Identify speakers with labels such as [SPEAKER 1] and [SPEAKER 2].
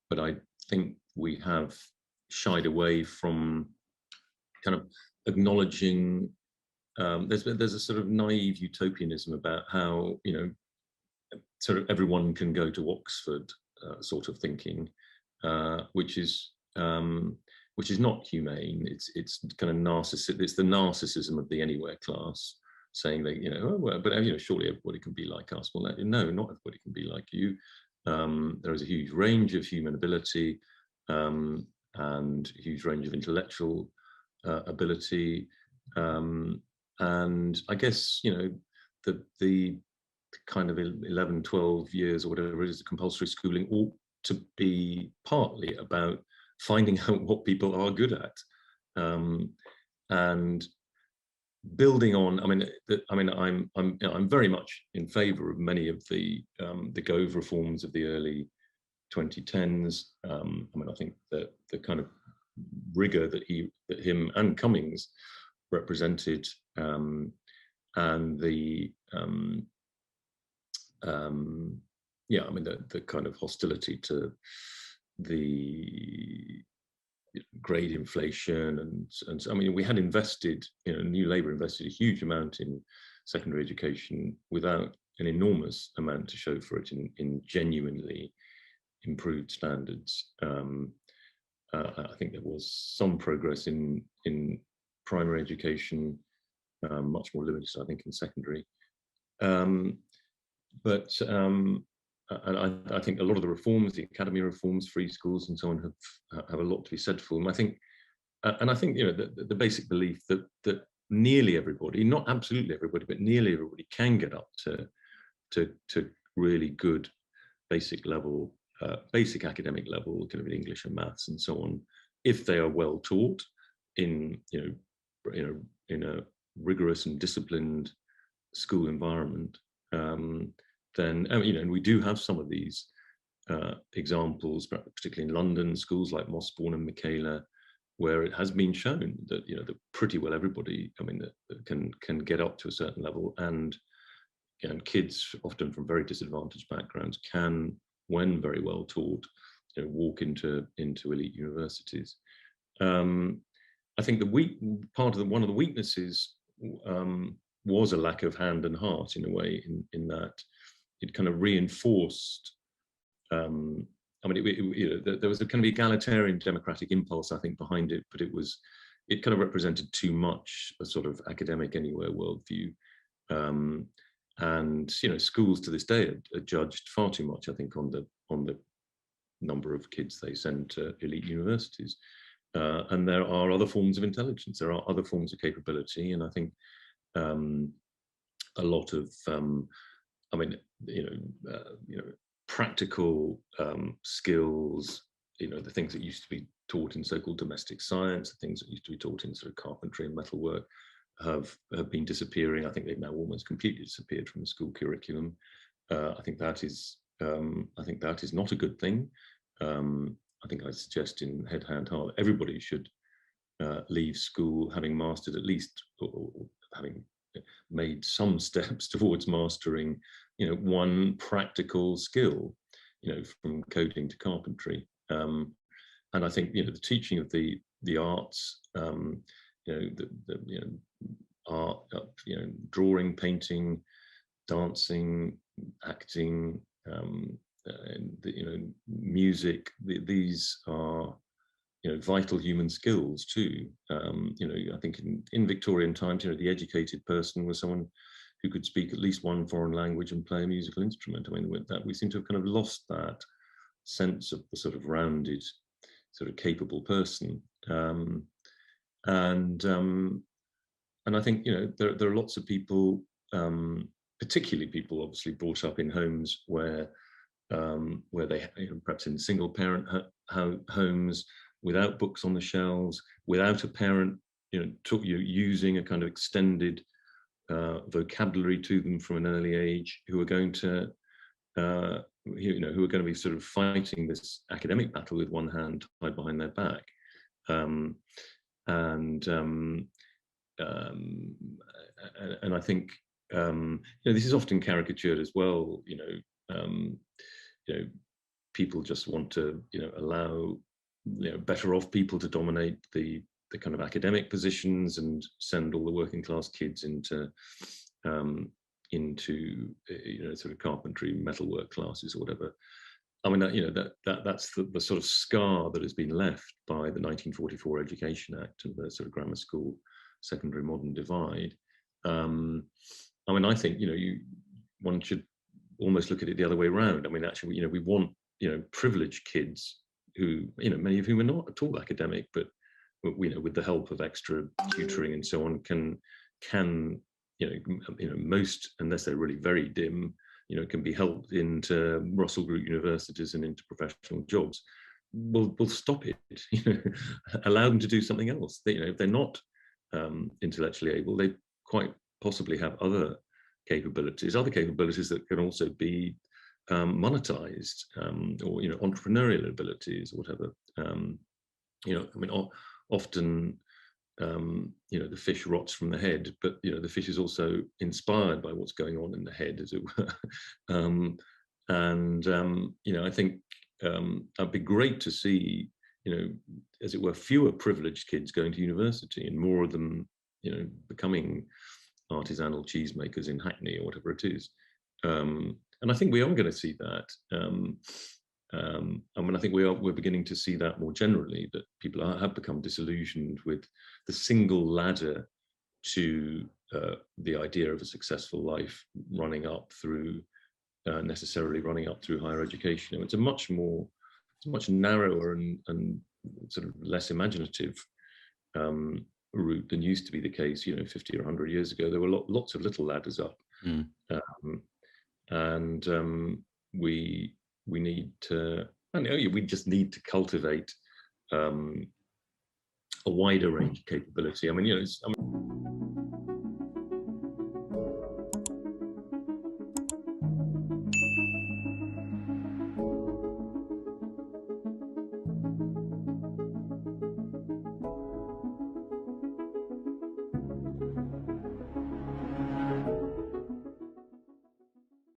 [SPEAKER 1] but I think we have shied away from kind of acknowledging. There's a sort of naive utopianism about how, you know, sort of everyone can go to Oxford sort of thinking, which is not humane. It's kind of narcissistic. It's the narcissism of the anywhere class, saying that, you know, oh, well, but, you know, surely everybody can be like us. Well, no, not everybody can be like you. There is a huge range of human ability, and a huge range of intellectual ability, and I guess, you know, the kind of 11, 12 years or whatever it is, the compulsory schooling ought to be partly about finding out what people are good at, and building on. I'm very much in favour of many of the Gove reforms of the early 2010s. I think that the kind of rigor that him and Cummings represented, and the the kind of hostility to the grade inflation, and I mean, we had invested, you know, New Labour invested a huge amount in secondary education without an enormous amount to show for it in genuinely improved standards. I think there was some progress in primary education, much more limited, I think, in secondary. And I think a lot of the reforms, the academy reforms, free schools, and so on, have a lot to be said for them. I think, you know, the basic belief that nearly everybody, not absolutely everybody, but nearly everybody can get up to really good basic level, basic academic level, kind of in English and maths and so on, if they are well taught in in a rigorous and disciplined school environment. Then, you know, and we do have some of these examples, particularly in London, schools like Mossbourne and Michaela, where it has been shown that, you know, that pretty well everybody, I mean, that can get up to a certain level, and kids often from very disadvantaged backgrounds can, when very well taught, you know, walk into elite universities. I think one of the weaknesses was a lack of hand and heart, in a way, in that it kind of reinforced. I mean, there was a kind of egalitarian democratic impulse, I think, behind it, but it kind of represented too much a sort of academic anywhere worldview. And, you know, schools to this day are judged far too much, I think, on the number of kids they send to elite universities. And there are other forms of intelligence, there are other forms of capability, and I think a lot of, practical skills, you know, the things that used to be taught in so-called domestic science, the things that used to be taught in sort of carpentry and metalwork, have been disappearing. I think they've now almost completely disappeared from the school curriculum. I think that is not a good thing. I think I suggest in Head, Hand, Heart, everybody should leave school having mastered at least, or having made some steps towards mastering, you know, one practical skill, you know, from coding to carpentry. And I think, you know, the teaching of the arts, art, drawing, painting, dancing, acting, music. These are, you know, vital human skills too. I think in Victorian times, you know, the educated person was someone who could speak at least one foreign language and play a musical instrument. I mean, with that, we seem to have kind of lost that sense of the sort of rounded, sort of capable person. And I think, you know, there are lots of people, particularly people obviously brought up in homes where they, you know, perhaps in single parent homes, without books on the shelves, without a parent, you know, using a kind of extended vocabulary to them from an early age, who are going to, who are going to be sort of fighting this academic battle with one hand tied behind their back. And I think, you know, this is often caricatured as well. You know, people just want to, allow, better off people to dominate the kind of academic positions and send all the working class kids into sort of carpentry, metalwork classes or whatever. I mean, that's the sort of scar that has been left by the 1944 Education Act and the sort of grammar school secondary modern divide. I mean, I think one should almost look at it the other way around. I mean, actually, we want privileged kids who, many of whom are not at all academic, but with the help of extra tutoring and so on, can most, unless they're really very dim, can be helped into Russell Group universities and into professional jobs. We'll stop it. Allow them to do something else. If they're not intellectually able, they quite possibly have other capabilities that can also be monetized, or entrepreneurial abilities, or whatever. I mean, often the fish rots from the head, but the fish is also inspired by what's going on in the head, as it were. I think it'd be great to see, as it were, fewer privileged kids going to university and more of them, becoming artisanal cheesemakers in Hackney or whatever it is. And I think we are going to see that. I mean, I think we're beginning to see that more generally, that people have become disillusioned with the single ladder to the idea of a successful life necessarily running up through higher education. It's a much narrower and sort of less imaginative route than used to be the case 50 or 100 years ago. There were lots of little ladders up. We need to, we just need to cultivate a wider range of capability. I mean,